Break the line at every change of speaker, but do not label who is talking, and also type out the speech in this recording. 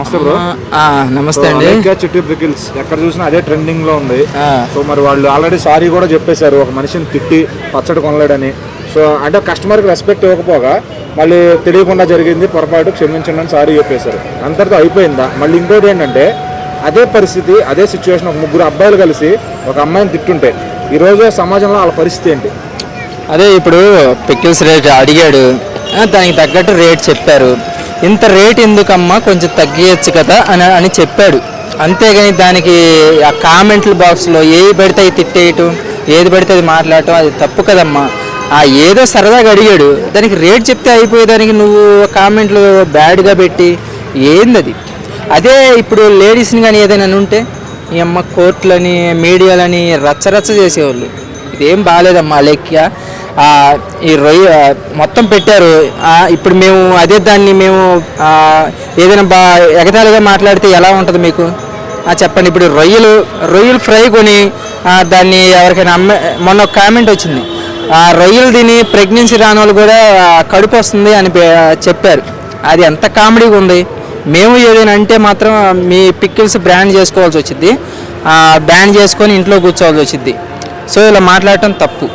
నమస్తే బ్రో.
నమస్తే అండి.
చిట్టి పికిల్స్ ఎక్కడ చూసినా అదే ట్రెండింగ్ లో ఉంది. సో మరి వాళ్ళు ఆల్రెడీ సారీ కూడా చెప్పేశారు, ఒక మనిషిని తిట్టి పచ్చడి కొనలేడని. సో అంటే కస్టమర్కి రెస్పెక్ట్ ఇవ్వకపోగా మళ్ళీ తెలియకుండా జరిగింది పొరపాటు, క్షమించండి అని సారీ చెప్పేశారు. అంతటితో అయిపోయిందా? మళ్ళీ ఇంకోటి ఏంటంటే అదే పరిస్థితి, అదే సిచ్యువేషన్ ఒక ముగ్గురు అబ్బాయిలు కలిసి ఒక అమ్మాయిని తిట్టుంటే ఈరోజు సమాజంలో వాళ్ళ పరిస్థితి ఏంటి?
అదే ఇప్పుడు పికిల్స్ రేట్ అడిగాడు, దానికి తగ్గట్టు రేట్ చెప్పారు. ఇంత రేట్ ఎందుకమ్మా, కొంచెం తగ్గించచ్చు కదా అని చెప్పాడు. అంతేగాని దానికి ఆ కామెంట్ల బాక్స్లో ఏది పడితే అది తిట్టేయటం, ఏది పడితే అది మాట్లాడటం అది తప్పు కదమ్మా. ఏదో సరదాగా అడిగాడు, దానికి రేట్ చెప్తే అయిపోయేదానికి నువ్వు కామెంట్లు బ్యాడ్గా పెట్టి ఏంది అది? అదే ఇప్పుడు లేడీస్ని కానీ ఏదైనా ఉంటే ఈ అమ్మ కోర్టులని మీడియాలని రచ్చరచ్చ చేసేవాళ్ళు. ఇదేం బాగాలేదమ్మా లెక్క. ఈ రొయ్య మొత్తం పెట్టారు. ఇప్పుడు మేము అదే దాన్ని మేము ఏదైనా ఎగతాళిగా మాట్లాడితే ఎలా ఉంటుంది మీకు చెప్పండి. ఇప్పుడు రొయ్యలు ఫ్రై కొని దాన్ని ఎవరికైనా మొన్న ఒక కామెంట్ వచ్చింది, రొయ్యలు తిని ప్రెగ్నెన్సీ రాని వాళ్ళు కూడా కడుపు వస్తుంది అని చెప్పారు. అది ఎంత కామెడీగా ఉంది. మేము ఏదైనా అంటే మాత్రం మీ పికిల్స్ బ్రాండ్ చేసుకోవాల్సి వచ్చింది, బ్యాన్ చేసుకొని ఇంట్లో కూర్చోవాల్సి వచ్చింది. సో ఇలా మాట్లాడటం తప్పు.